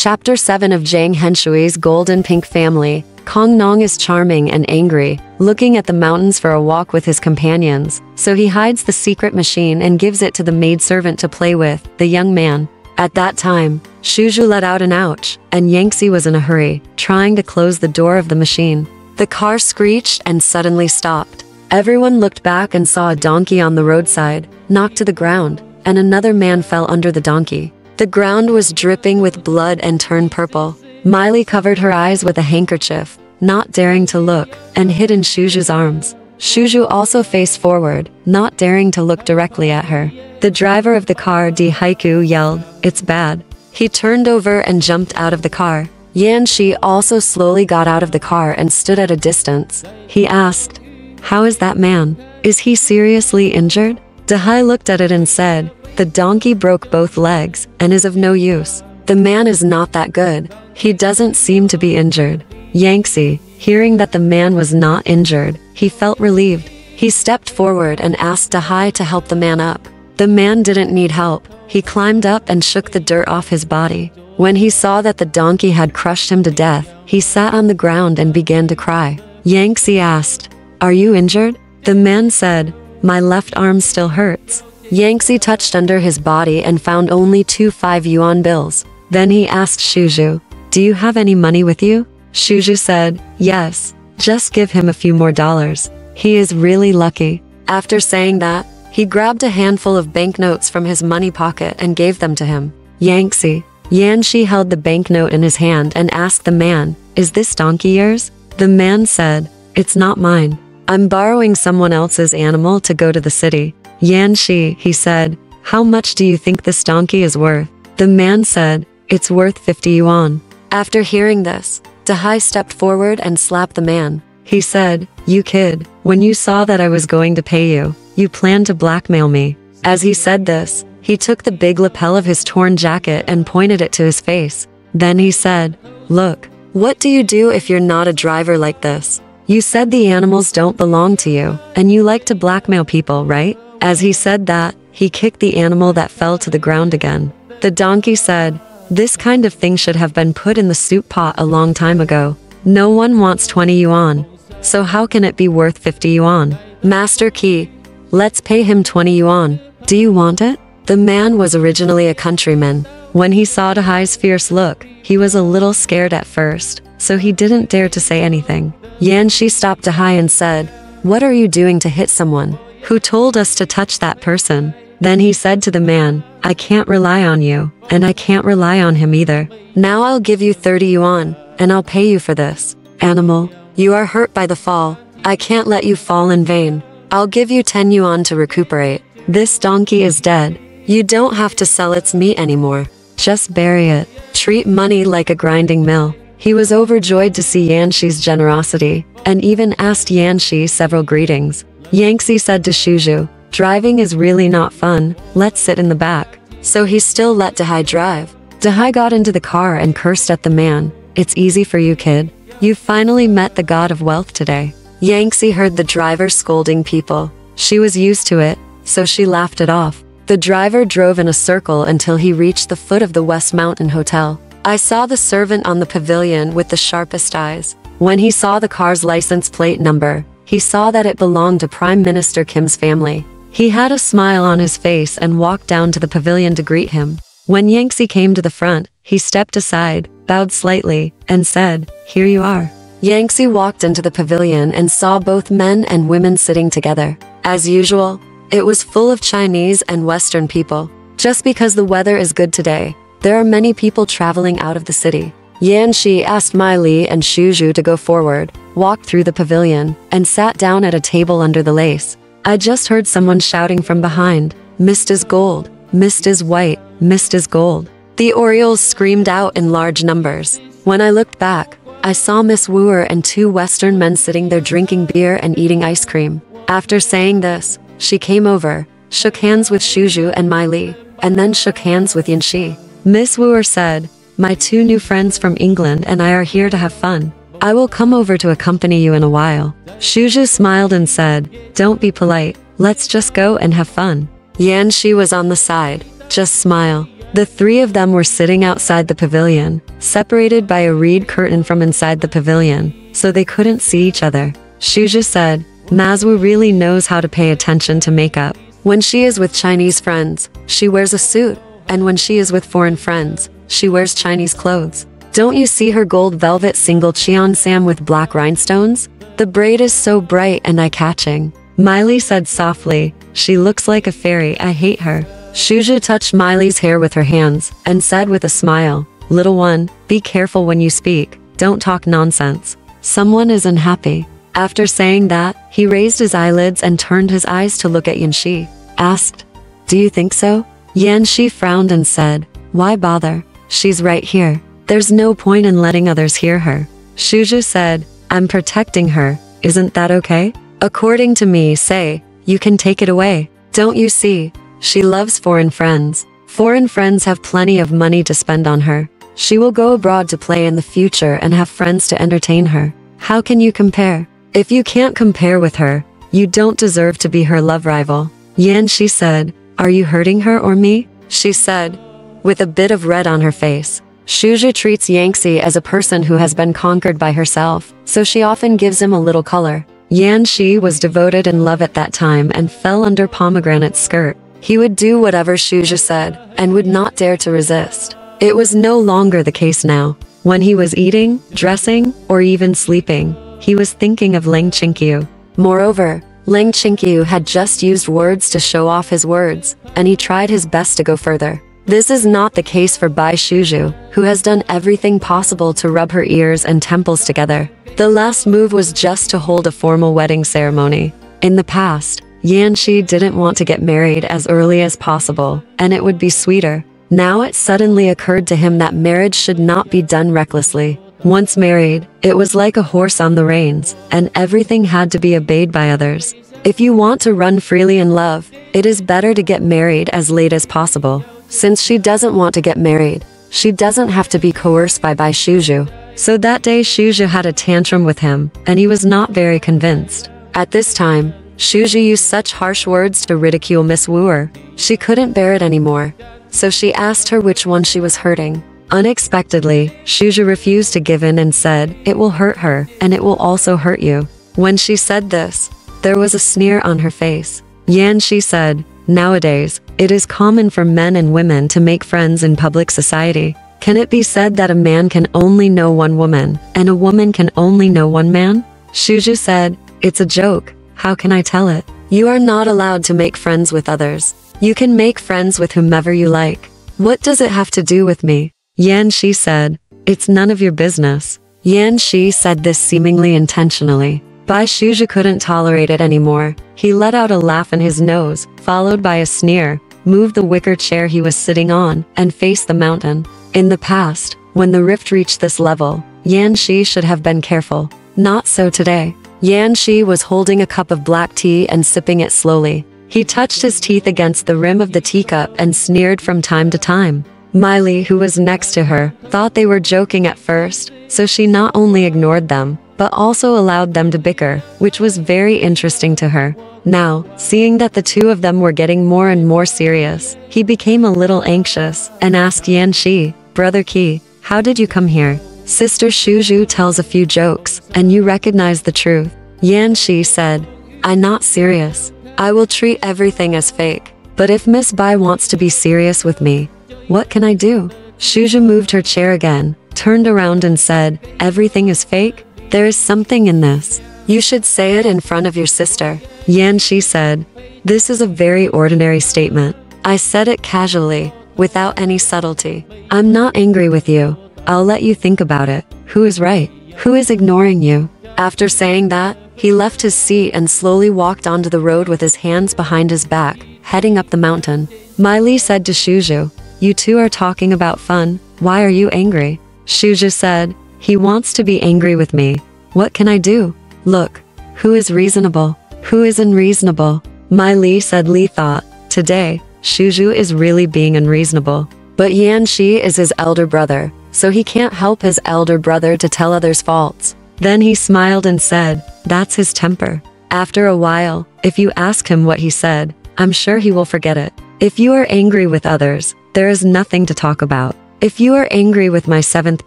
Chapter 7 of Zhang Henshui's Golden Pink Family. Kong Nong is charming and angry, looking at the mountains for a walk with his companions, so he hides the secret machine and gives it to the maidservant to play with, the young man. At that time, Shuju let out an ouch, and Yanxi was in a hurry, trying to close the door of the machine. The car screeched and suddenly stopped. Everyone looked back and saw a donkey on the roadside, knocked to the ground, and another man fell under the donkey. The ground was dripping with blood and turned purple. Miley covered her eyes with a handkerchief, not daring to look, and hid in Shuju's arms. Shuju also faced forward, not daring to look directly at her. The driver of the car Di Haiku yelled, "It's bad." He turned over and jumped out of the car. Yanxi also slowly got out of the car and stood at a distance. He asked, "How is that man? Is he seriously injured?" Dahai looked at it and said, "The donkey broke both legs and is of no use. The man is not that good. He doesn't seem to be injured." Yanxi, hearing that the man was not injured, he felt relieved. He stepped forward and asked Dahai to help the man up. The man didn't need help. He climbed up and shook the dirt off his body. When he saw that the donkey had crushed him to death, he sat on the ground and began to cry. Yanxi asked, "Are you injured?" The man said, "My left arm still hurts." Yanxi touched under his body and found only 2 5-yuan bills. Then he asked Shuju, "Do you have any money with you?" Shuju said, "Yes, just give him a few more dollars. He is really lucky." After saying that, he grabbed a handful of banknotes from his money pocket and gave them to him. Yanxi held the banknote in his hand and asked the man, "Is this donkey yours?" The man said, "It's not mine. I'm borrowing someone else's animal to go to the city." Yanxi, he said, "How much do you think this donkey is worth?" The man said, "It's worth 50 yuan. After hearing this, Dahai stepped forward and slapped the man. He said, "You kid, when you saw that I was going to pay you, you planned to blackmail me." As he said this, he took the big lapel of his torn jacket and pointed it to his face. Then he said, "Look, what do you do if you're not a driver like this? You said the animals don't belong to you, and you like to blackmail people, right?" As he said that, he kicked the animal that fell to the ground again. The donkey said, "This kind of thing should have been put in the soup pot a long time ago. No one wants 20 yuan. So how can it be worth 50 yuan? Master Key, let's pay him 20 yuan. Do you want it?" The man was originally a countryman. When he saw Dahai's fierce look, he was a little scared at first, so he didn't dare to say anything. Yanxi stopped Dahai and said, "What are you doing to hit someone? Who told us to touch that person?" Then he said to the man, "I can't rely on you, and I can't rely on him either. Now I'll give you 30 yuan, and I'll pay you for this. Animal, you are hurt by the fall. I can't let you fall in vain. I'll give you 10 yuan to recuperate. This donkey is dead. You don't have to sell its meat anymore. Just bury it. Treat money like a grinding mill." He was overjoyed to see Yanxi's generosity, and even asked Yanxi several greetings. Yanxi said to Shuju, "Driving is really not fun, let's sit in the back." So he still let Dahai drive. Dahai got into the car and cursed at the man, "It's easy for you, kid. You finally met the god of wealth today." Yanxi heard the driver scolding people. She was used to it, so she laughed it off. The driver drove in a circle until he reached the foot of the West Mountain Hotel. I saw the servant on the pavilion with the sharpest eyes. When he saw the car's license plate number, he saw that it belonged to Prime Minister Kim's family. He had a smile on his face and walked down to the pavilion to greet him. When Yanxi came to the front, he stepped aside, bowed slightly, and said, "Here you are." Yanxi walked into the pavilion and saw both men and women sitting together. As usual, it was full of Chinese and Western people. Just because the weather is good today, there are many people traveling out of the city. Yanxi asked Miley and Shuju to go forward, walked through the pavilion, and sat down at a table under the lace. I just heard someone shouting from behind, "Mist is gold, mist is white, mist is gold." The Orioles screamed out in large numbers. When I looked back, I saw Miss Wooer and 2 Western men sitting there drinking beer and eating ice cream. After saying this, she came over, shook hands with Shuju and Miley, and then shook hands with Yanxi. Miss Wooer said, "My 2 new friends from England and I are here to have fun. I will come over to accompany you in a while." Shuju smiled and said, "Don't be polite. Let's just go and have fun." Yanxi was on the side. "Just smile. The three of them were sitting outside the pavilion, separated by a reed curtain from inside the pavilion, so they couldn't see each other. Shuju said, Mazwu really knows how to pay attention to makeup. When she is with Chinese friends, she wears a suit, and when she is with foreign friends, she wears Chinese clothes. Don't you see her gold velvet single cheongsam with black rhinestones? The braid is so bright and eye-catching. Miley said softly, she looks like a fairy, I hate her. Shuju touched Miley's hair with her hands, and said with a smile, little one, be careful when you speak, don't talk nonsense. Someone is unhappy. After saying that, he raised his eyelids and turned his eyes to look at Yanxi. Asked, do you think so? Yanxi frowned and said, why bother? She's right here. There's no point in letting others hear her. Shuju said, I'm protecting her, isn't that okay? According to me, say, you can take it away. Don't you see? She loves foreign friends. Foreign friends have plenty of money to spend on her. She will go abroad to play in the future and have friends to entertain her. How can you compare? If you can't compare with her, you don't deserve to be her love rival. Yanxi said, are you hurting her or me? She said, with a bit of red on her face. Shuju treats Yanxi as a person who has been conquered by herself, so she often gives him a little color. Yanxi was devoted in love at that time and fell under Pomegranate's skirt. He would do whatever Shuju said, and would not dare to resist. It was no longer the case now. When he was eating, dressing, or even sleeping, he was thinking of Leng Qingqiu. Moreover, Leng Qingqiu had just used words to show off his words, and he tried his best to go further. This is not the case for Bai Shuju, who has done everything possible to rub her ears and temples together. The last move was just to hold a formal wedding ceremony. In the past, Yanxi didn't want to get married as early as possible, and it would be sweeter. Now it suddenly occurred to him that marriage should not be done recklessly. Once married, it was like a horse on the reins, and everything had to be obeyed by others. If you want to run freely in love, it is better to get married as late as possible. Since she doesn't want to get married, she doesn't have to be coerced by Bai Shuju. So that day Shuju had a tantrum with him, and he was not very convinced. At this time, Shuju used such harsh words to ridicule Miss Wooer. She couldn't bear it anymore. So she asked her which one she was hurting. Unexpectedly, Shuju refused to give in and said, it will hurt her, and it will also hurt you. When she said this, there was a sneer on her face. Yanxi said, nowadays, it is common for men and women to make friends in public society. Can it be said that a man can only know one woman, and a woman can only know one man? Shuju said, it's a joke. How can I tell it? You are not allowed to make friends with others. You can make friends with whomever you like. What does it have to do with me? Yanxi said, it's none of your business. Yanxi said this seemingly intentionally. Bai Shuju couldn't tolerate it anymore. He let out a laugh in his nose, followed by a sneer, moved the wicker chair he was sitting on, and faced the mountain. In the past, when the rift reached this level, Yanxi should have been careful. Not so today. Yanxi was holding a cup of black tea and sipping it slowly. He touched his teeth against the rim of the teacup and sneered from time to time. Miley, who was next to her, thought they were joking at first, so she not only ignored them, but also allowed them to bicker, which was very interesting to her. Now, seeing that the two of them were getting more and more serious, he became a little anxious, and asked Yanxi, Brother Qi, how did you come here? Sister Shuju tells a few jokes, and you recognize the truth. Yanxi said, I'm not serious. I will treat everything as fake. But if Miss Bai wants to be serious with me, what can I do? Shuju moved her chair again, turned around and said, everything is fake? There is something in this. You should say it in front of your sister. Yanxi said, this is a very ordinary statement. I said it casually, without any subtlety. I'm not angry with you. I'll let you think about it. Who is right? Who is ignoring you? After saying that, he left his seat and slowly walked onto the road with his hands behind his back, heading up the mountain. Miley said to Shuju, you two are talking about fun. Why are you angry? Shuju said, he wants to be angry with me. What can I do? Look, who is reasonable? Who is unreasonable? Miley said Li thought, today, Shuju is really being unreasonable. But Yanxi is his elder brother, so he can't help his elder brother to tell others' faults. Then he smiled and said, that's his temper. After a while, if you ask him what he said, I'm sure he will forget it. If you are angry with others, There is nothing to talk about. If you are angry with my seventh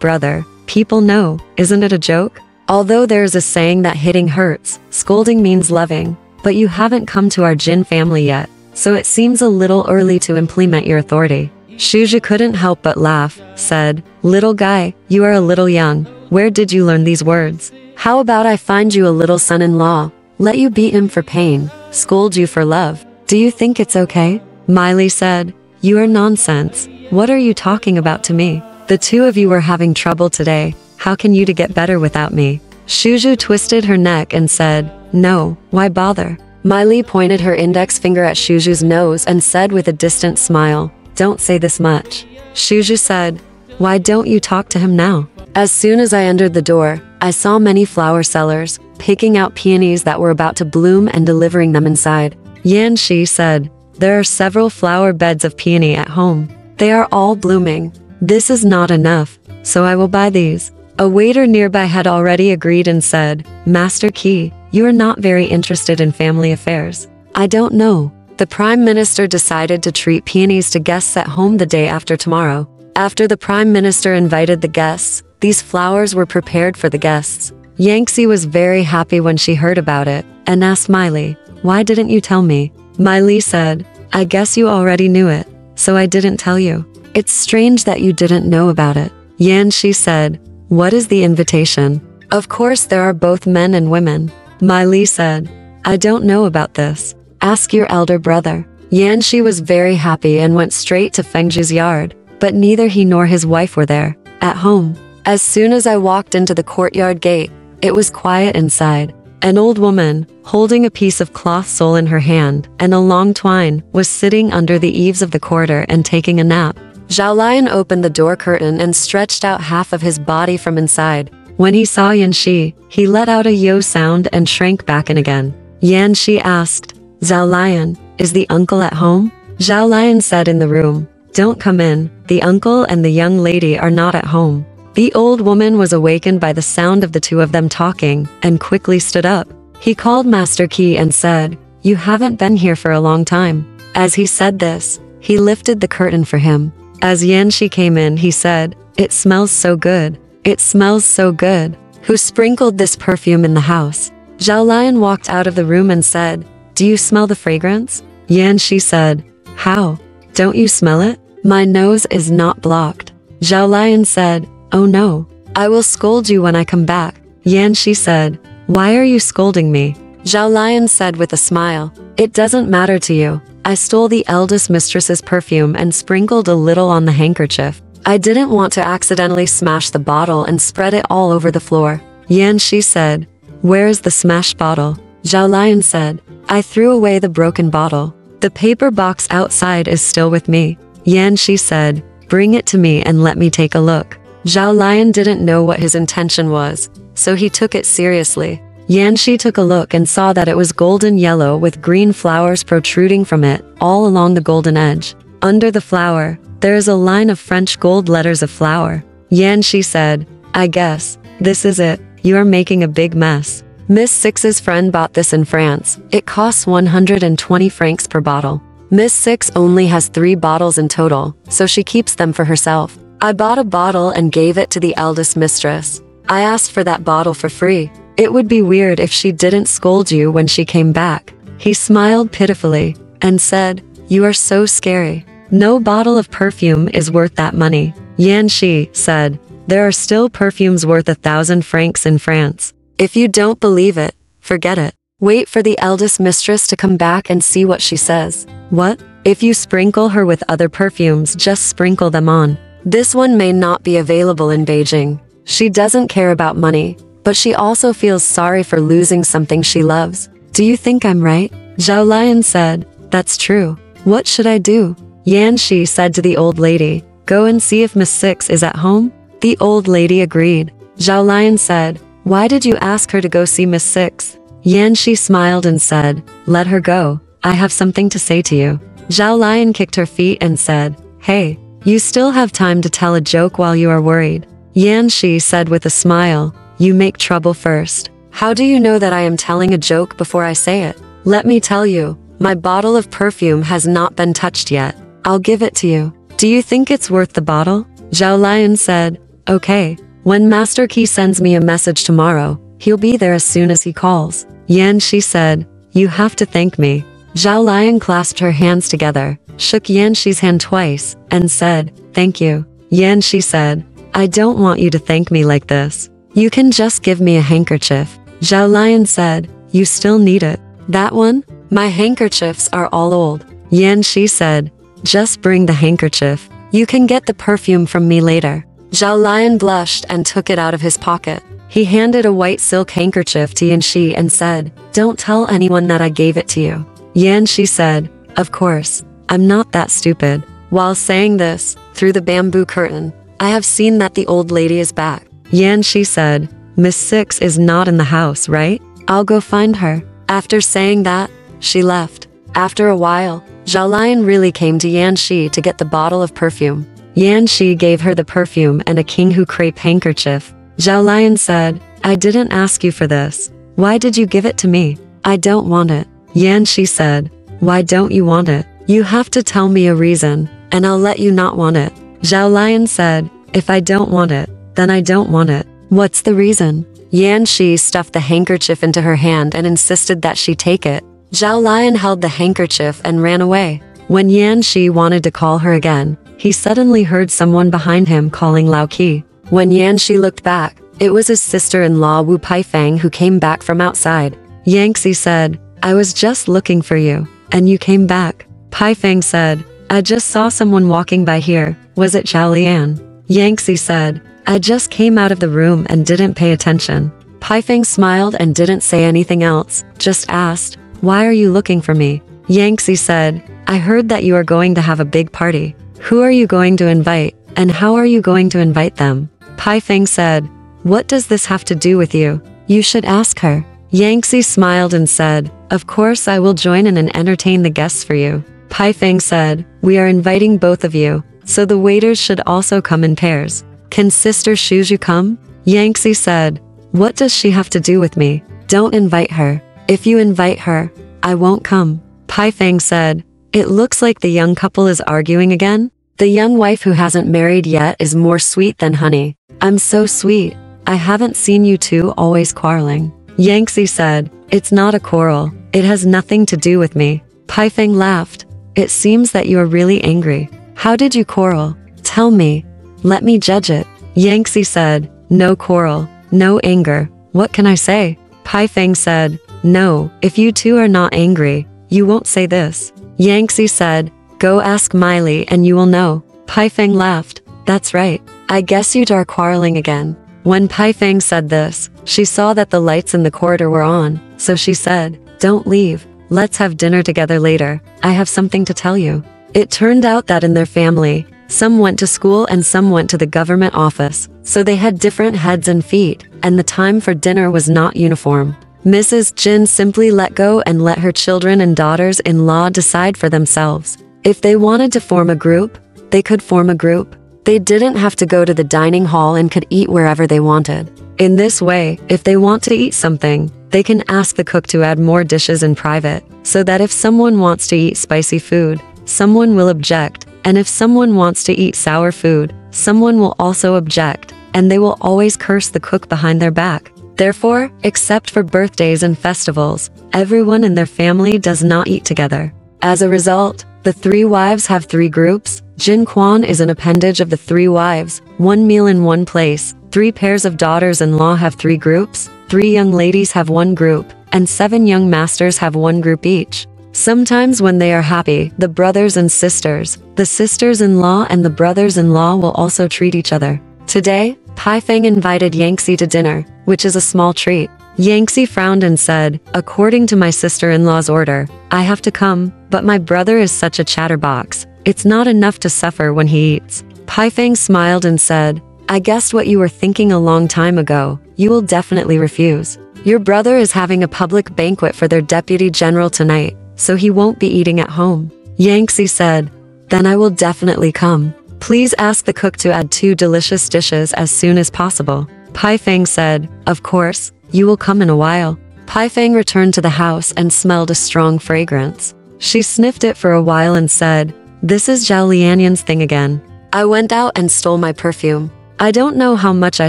brother, people know, isn't it a joke? Although there is a saying that hitting hurts, scolding means loving, but you haven't come to our Jin family yet, so it seems a little early to implement your authority. Shuju couldn't help but laugh, said, "Little guy, you are a little young. Where did you learn these words? How about I find you a little son-in-law, let you beat him for pain, scold you for love? Do you think it's okay?" Miley said, "You are nonsense. What are you talking about to me? The two of you were having trouble today. How can you to get better without me?" Shuju twisted her neck and said, "No, why bother?" Miley pointed her index finger at Shuju's nose and said with a distant smile, "Don't say this much." Shuju said, "Why don't you talk to him now?" As soon as I entered the door, I saw many flower sellers, picking out peonies that were about to bloom and delivering them inside. Yanxi said, "There are several flower beds of peony at home. They are all blooming. This is not enough, so I will buy these." A waiter nearby had already agreed and said, "Master Qi, you are not very interested in family affairs." "I don't know." The Prime Minister decided to treat peonies to guests at home the day after tomorrow. After the Prime Minister invited the guests, these flowers were prepared for the guests. Yanxi was very happy when she heard about it, and asked Miley, "Why didn't you tell me?" Miley said, "I guess you already knew it, so I didn't tell you." "It's strange that you didn't know about it." Yanxi said, "What is the invitation?" "Of course there are both men and women." Miley said, "I don't know about this. Ask your elder brother." Yanxi was very happy and went straight to Fengzhu's yard, but neither he nor his wife were there, at home. As soon as I walked into the courtyard gate, it was quiet inside. An old woman, holding a piece of cloth sole in her hand and a long twine, was sitting under the eaves of the corridor and taking a nap. Zhao Lion opened the door curtain and stretched out half of his body from inside. When he saw Yanxi, he let out a yo sound and shrank back in again. Yanxi asked, "Zhao Lion, is the uncle at home?" Zhao Lion said in the room, "Don't come in, the uncle and the young lady are not at home." The old woman was awakened by the sound of the two of them talking, and quickly stood up. He called Master Qi and said, "You haven't been here for a long time." As he said this, he lifted the curtain for him. As Yanxi came in, he said, "It smells so good. It smells so good. Who sprinkled this perfume in the house?" Zhao Lion walked out of the room and said, "Do you smell the fragrance?" Yanxi said, "How? Don't you smell it? My nose is not blocked." Zhao Lion said, "Oh no. I will scold you when I come back." Yanxi said, "Why are you scolding me?" Zhao Lion said with a smile, "It doesn't matter to you. I stole the eldest mistress's perfume and sprinkled a little on the handkerchief. I didn't want to accidentally smash the bottle and spread it all over the floor." Yanxi said, "Where is the smashed bottle?" Zhao Lion said, "I threw away the broken bottle. The paper box outside is still with me." Yanxi said, "Bring it to me and let me take a look." Zhao Lion didn't know what his intention was, so he took it seriously. Yanxi took a look and saw that it was golden yellow with green flowers protruding from it, all along the golden edge. Under the flower, there is a line of French gold letters of flower. Yanxi said, "I guess, this is it. You are making a big mess." Miss Six's friend bought this in France. It costs 120 francs per bottle. Miss Six only has 3 bottles in total, so she keeps them for herself. I bought a bottle and gave it to the eldest mistress. I asked for that bottle for free. It would be weird if she didn't scold you when she came back. He smiled pitifully and said, "You are so scary. No bottle of perfume is worth that money." Yanxi said, "There are still perfumes worth 1,000 francs in France. If you don't believe it, forget it. Wait for the eldest mistress to come back and see what she says." "What? If you sprinkle her with other perfumes, just sprinkle them on. This one may not be available in Beijing. She doesn't care about money, but she also feels sorry for losing something she loves. Do you think I'm right?" Zhao Lion said, "That's true. What should I do?" Yanxi said to the old lady, "Go and see if Miss Six is at home." The old lady agreed. Zhao Lion said, "Why did you ask her to go see Miss Six?" Yanxi smiled and said, "Let her go. I have something to say to you." Zhao Lion kicked her feet and said, "Hey, you still have time to tell a joke while you are worried." Yanxi said with a smile, "You make trouble first. How do you know that I am telling a joke before I say it? Let me tell you, my bottle of perfume has not been touched yet. I'll give it to you." Do you think it's worth the bottle? Zhao Lion said, okay. When Master Qi sends me a message tomorrow, he'll be there as soon as he calls. Yanxi said, you have to thank me. Zhao Lion clasped her hands together, shook Yanxi's hand twice, and said, thank you. Yanxi said, I don't want you to thank me like this. You can just give me a handkerchief. Zhao Lion said, you still need it. That one? My handkerchiefs are all old. Yanxi said, just bring the handkerchief. You can get the perfume from me later. Zhao Lion blushed and took it out of his pocket. He handed a white silk handkerchief to Yanxi and said, don't tell anyone that I gave it to you. Yanxi said, of course, I'm not that stupid. While saying this, through the bamboo curtain, I have seen that the old lady is back. Yanxi said, Miss Six is not in the house, right? I'll go find her. After saying that, she left. After a while, Zhao Lion really came to Yanxi to get the bottle of perfume. Yanxi gave her the perfume and a Qingqiu crepe handkerchief. Zhao Lion said, I didn't ask you for this. Why did you give it to me? I don't want it. Yanxi said, why don't you want it? You have to tell me a reason, and I'll let you not want it. Zhao Lion said, if I don't want it, then I don't want it. What's the reason? Yanxi stuffed the handkerchief into her hand and insisted that she take it. Zhao Lion held the handkerchief and ran away. When Yanxi wanted to call her again, he suddenly heard someone behind him calling Lao Qi. When Yanxi looked back, it was his sister-in-law Wu Paifang who came back from outside. Yanxi said, I was just looking for you, and you came back. Paifang said, I just saw someone walking by here. Was it Zhao Lian? Yanxi said, I just came out of the room and didn't pay attention. Paifang smiled and didn't say anything else, just asked, why are you looking for me? Yanxi said, I heard that you are going to have a big party. Who are you going to invite, and how are you going to invite them? Paifang said, what does this have to do with you? You should ask her. Yanxi smiled and said, of course I will join in and entertain the guests for you. Paifang said, we are inviting both of you, so the waiters should also come in pairs. Can Sister Shuju come? Yanxi said, what does she have to do with me? Don't invite her. If you invite her, I won't come. Paifang said, it looks like the young couple is arguing again. The young wife who hasn't married yet is more sweet than honey. I'm so sweet. I haven't seen you two always quarreling. Yanxi said, it's not a quarrel. It has nothing to do with me. Paifang laughed. It seems that you are really angry. How did you quarrel? Tell me. Let me judge it. Yanxi said, no quarrel, no anger. What can I say? Paifang said, no, if you two are not angry, you won't say this. Yanxi said, go ask Miley and you will know. Paifang laughed. That's right. I guess you two are quarreling again. When Paifang said this, she saw that the lights in the corridor were on, so she said, don't leave. Let's have dinner together later. I have something to tell you. It turned out that in their family, some went to school and some went to the government office, so they had different heads and feet, and the time for dinner was not uniform. Mrs. Jin simply let go and let her children and daughters-in-law decide for themselves. If they wanted to form a group, they could form a group. They didn't have to go to the dining hall and could eat wherever they wanted. In this way, if they want to eat something, they can ask the cook to add more dishes in private, so that if someone wants to eat spicy food, someone will object, and if someone wants to eat sour food, someone will also object, and they will always curse the cook behind their back. Therefore, except for birthdays and festivals, everyone in their family does not eat together. As a result, the three wives have three groups. Jin Quan is an appendage of the three wives, one meal in one place. 3 pairs of daughters-in-law have 3 groups, 3 young ladies have 1 group, and 7 young masters have 1 group each. Sometimes when they are happy, the brothers and sisters, the sisters-in-law and the brothers-in-law will also treat each other. Today, Paifang invited Yanxi to dinner, which is a small treat. Yanxi frowned and said, according to my sister-in-law's order, I have to come, but my brother is such a chatterbox. It's not enough to suffer when he eats. Paifang smiled and said, I guessed what you were thinking a long time ago. You will definitely refuse. Your brother is having a public banquet for their deputy general tonight, so he won't be eating at home. Yanxi said, then I will definitely come. Please ask the cook to add 2 delicious dishes as soon as possible. Paifang said, of course, you will come in a while. Paifang returned to the house and smelled a strong fragrance. She sniffed it for a while and said, This is Zhao Lianyan's thing again. I went out and stole my perfume. I don't know how much I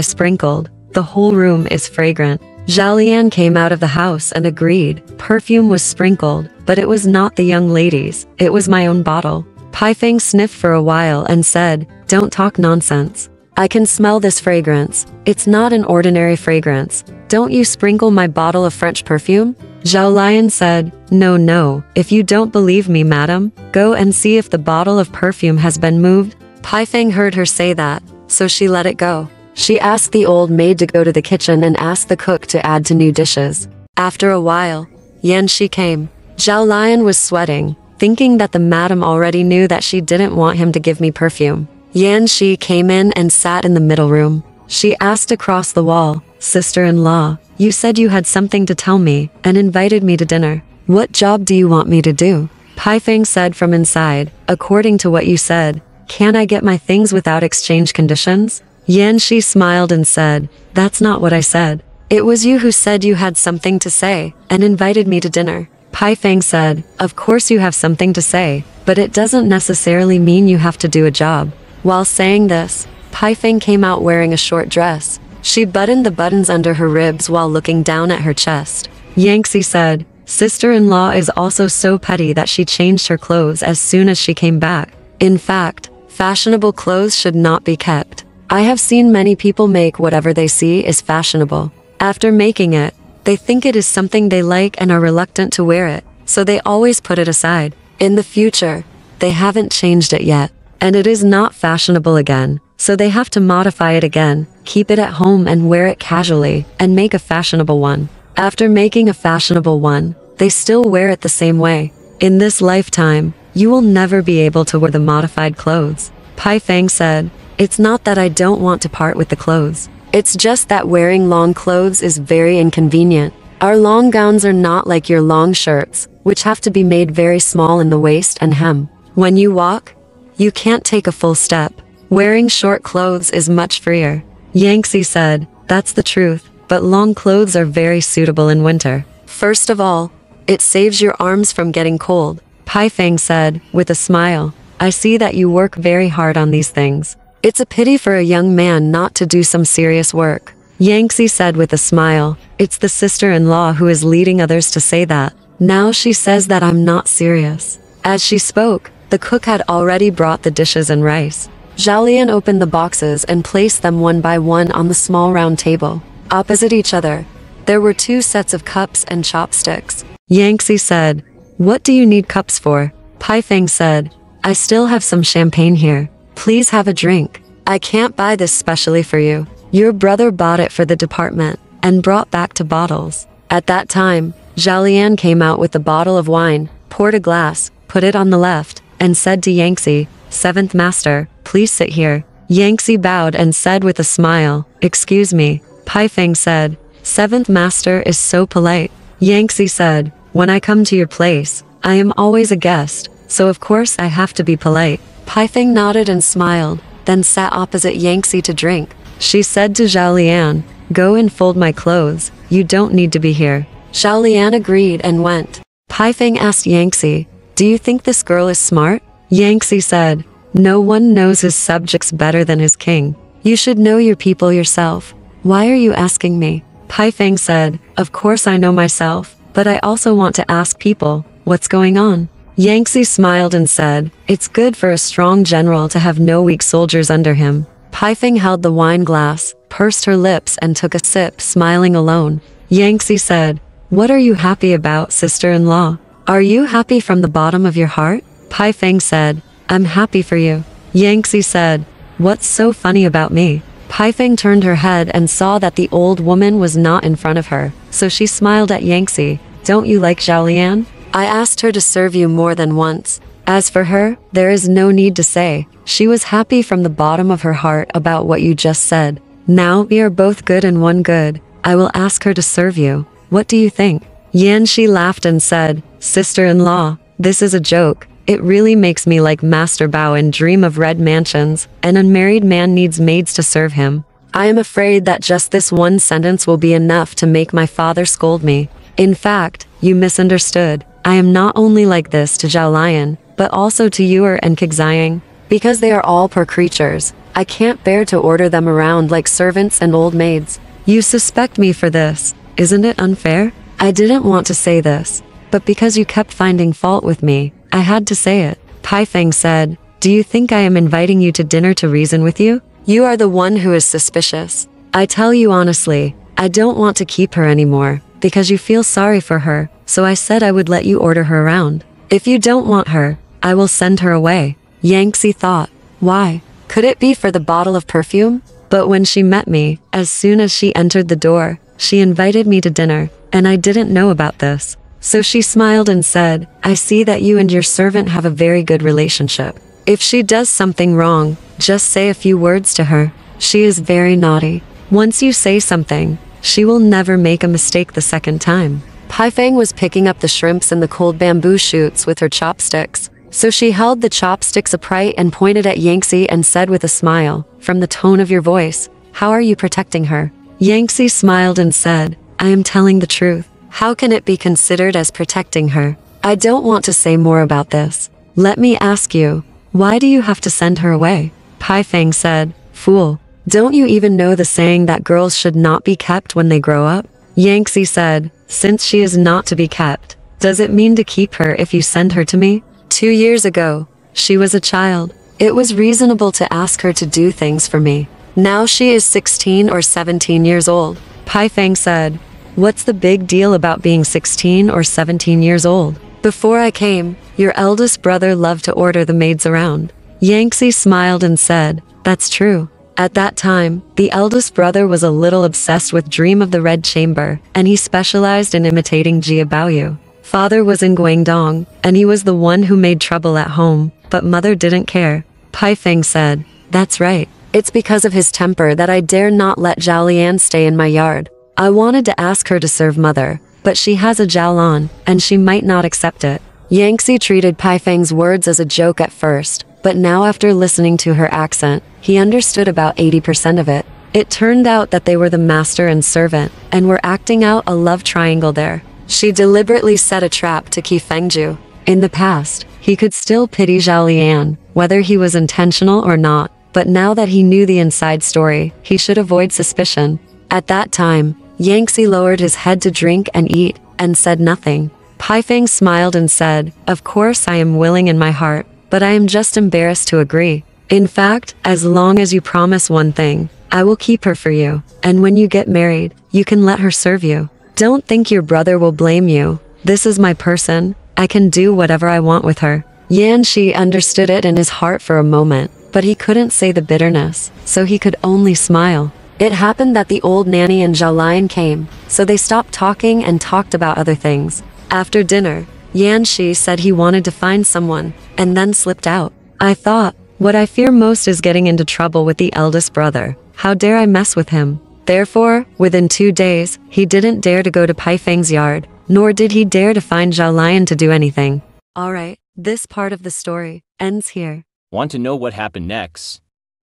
sprinkled. The whole room is fragrant. Zhao Lian came out of the house and agreed. Perfume was sprinkled, but it was not the young lady's. It was my own bottle. Pai Feng sniffed for a while and said, "Don't talk nonsense. I can smell this fragrance. It's not an ordinary fragrance. Don't you sprinkle my bottle of French perfume?" Zhao Lian said, No, if you don't believe me, madam, go and see if the bottle of perfume has been moved." Pai Feng heard her say that, so she let it go. She asked the old maid to go to the kitchen and asked the cook to add to new dishes. After a while, Yanxi came. Zhao Lian was sweating, thinking that the madam already knew that she didn't want him to give me perfume. Yanxi came in and sat in the middle room. She asked across the wall, "Sister-in-law, you said you had something to tell me and invited me to dinner. What job do you want me to do?" Pai Feng said from inside, "According to what you said, can I get my things without exchange conditions?" Yanxi smiled and said, "That's not what I said. It was you who said you had something to say and invited me to dinner." Pai Feng said, "Of course you have something to say, but it doesn't necessarily mean you have to do a job." While saying this, Pai Feng came out wearing a short dress. She buttoned the buttons under her ribs while looking down at her chest. Yanxi said, "Sister-in-law is also so petty that she changed her clothes as soon as she came back. In fact, fashionable clothes should not be kept. I have seen many people make whatever they see is fashionable. After making it, they think it is something they like and are reluctant to wear it, so they always put it aside. In the future, they haven't changed it yet, and it is not fashionable again, so they have to modify it again, keep it at home and wear it casually, and make a fashionable one. After making a fashionable one, they still wear it the same way. In this lifetime, you will never be able to wear the modified clothes." Pai Feng said, "It's not that I don't want to part with the clothes. It's just that wearing long clothes is very inconvenient. Our long gowns are not like your long shirts, which have to be made very small in the waist and hem. When you walk, you can't take a full step. Wearing short clothes is much freer." Yanxi said, "That's the truth, but long clothes are very suitable in winter. First of all, it saves your arms from getting cold." Pai Feng said, with a smile, "I see that you work very hard on these things. It's a pity for a young man not to do some serious work." Yanxi said with a smile, "It's the sister-in-law who is leading others to say that. Now she says that I'm not serious." As she spoke, the cook had already brought the dishes and rice. Zhao Lian opened the boxes and placed them one by one on the small round table. Opposite each other, there were 2 sets of cups and chopsticks. Yanxi said, "What do you need cups for?" Pai Feng said, "I still have some champagne here. Please have a drink. I can't buy this specially for you. Your brother bought it for the department and brought back 2 bottles." At that time, Zhao Lian came out with a bottle of wine, poured a glass, put it on the left, and said to Yanxi, "Seventh master, please sit here." Yanxi bowed and said with a smile, "Excuse me." Pai Feng said, "Seventh master is so polite." Yanxi said, "When I come to your place, I am always a guest, so of course I have to be polite." Pai Feng nodded and smiled, then sat opposite Yanxi to drink. She said to Zhao Lian, "Go and fold my clothes, you don't need to be here." Zhao Lian agreed and went. Pai Feng asked Yanxi, "Do you think this girl is smart?" Yanxi said, "No one knows his subjects better than his king. You should know your people yourself. Why are you asking me?" Pai Feng said, "Of course I know myself, but I also want to ask people, what's going on?" Yanxi smiled and said, "It's good for a strong general to have no weak soldiers under him." Pai Feng held the wine glass, pursed her lips and took a sip, smiling alone. Yanxi said, "What are you happy about, sister-in-law? Are you happy from the bottom of your heart?" Pai Feng said, "I'm happy for you." Yanxi said, "What's so funny about me?" Pai Feng turned her head and saw that the old woman was not in front of her, so she smiled at Yanxi. "Don't you like Zhao Lian? I asked her to serve you more than once. As for her, there is no need to say. She was happy from the bottom of her heart about what you just said. Now we are both good and one good. I will ask her to serve you. What do you think?" Yanxi laughed and said, "Sister-in-law, this is a joke. It really makes me like Master Bao and dream of red mansions. An unmarried man needs maids to serve him. I am afraid that just this one sentence will be enough to make my father scold me. In fact, you misunderstood. I am not only like this to Zhao Lian, but also to Yuer and Qingqiu. Because they are all poor creatures, I can't bear to order them around like servants and old maids. You suspect me for this, isn't it unfair? I didn't want to say this, but because you kept finding fault with me, I had to say it. Pai Feng said, do you think I am inviting you to dinner to reason with you? You are the one who is suspicious. I tell you honestly, I don't want to keep her anymore, because you feel sorry for her, so I said I would let you order her around. If you don't want her, I will send her away. Yanxi thought, why? Could it be for the bottle of perfume? But when she met me, as soon as she entered the door, she invited me to dinner, and I didn't know about this. So she smiled and said, I see that you and your servant have a very good relationship. If she does something wrong, just say a few words to her. She is very naughty. Once you say something, she will never make a mistake the second time. Pai Feng was picking up the shrimps and the cold bamboo shoots with her chopsticks. So she held the chopsticks upright and pointed at Yanxi and said with a smile, from the tone of your voice, how are you protecting her? Yanxi smiled and said, I am telling the truth. How can it be considered as protecting her? I don't want to say more about this. Let me ask you, why do you have to send her away? Pai Feng said, fool. Don't you even know the saying that girls should not be kept when they grow up? Yanxi said, since she is not to be kept, does it mean to keep her if you send her to me? 2 years ago, she was a child. It was reasonable to ask her to do things for me. Now she is 16 or 17 years old. Pai Feng said, what's the big deal about being 16 or 17 years old? Before I came, your eldest brother loved to order the maids around. Yanxi smiled and said, that's true. At that time, the eldest brother was a little obsessed with Dream of the Red Chamber, and he specialized in imitating Jia Baoyu. Father was in Guangdong, and he was the one who made trouble at home, but mother didn't care. Pai Feng said, that's right. It's because of his temper that I dare not let Zhao Lian stay in my yard. I wanted to ask her to serve mother, but she has a Jiaolan, and she might not accept it. Yanxi treated Pai Feng's words as a joke at first, but now after listening to her accent, he understood about 80% of it. It turned out that they were the master and servant, and were acting out a love triangle there. She deliberately set a trap to Qingqiu. In the past, he could still pity Zhao Lian, whether he was intentional or not, but now that he knew the inside story, he should avoid suspicion. At that time, Yanxi lowered his head to drink and eat, and said nothing. Pai Feng smiled and said, of course I am willing in my heart, but I am just embarrassed to agree. In fact, as long as you promise one thing, I will keep her for you, and when you get married, you can let her serve you. Don't think your brother will blame you. This is my person. I can do whatever I want with her. Yanxi understood it in his heart for a moment, but he couldn't say the bitterness, so he could only smile. It happened that the old nanny and Zhao Lian came, so they stopped talking and talked about other things. After dinner, Yanxi said he wanted to find someone, and then slipped out. I thought, what I fear most is getting into trouble with the eldest brother. How dare I mess with him? Therefore, within 2 days, he didn't dare to go to Pai Feng's yard, nor did he dare to find Zhao Lian to do anything. Alright, this part of the story ends here. Want to know what happened next?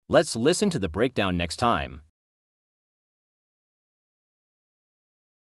Let's listen to the breakdown next time.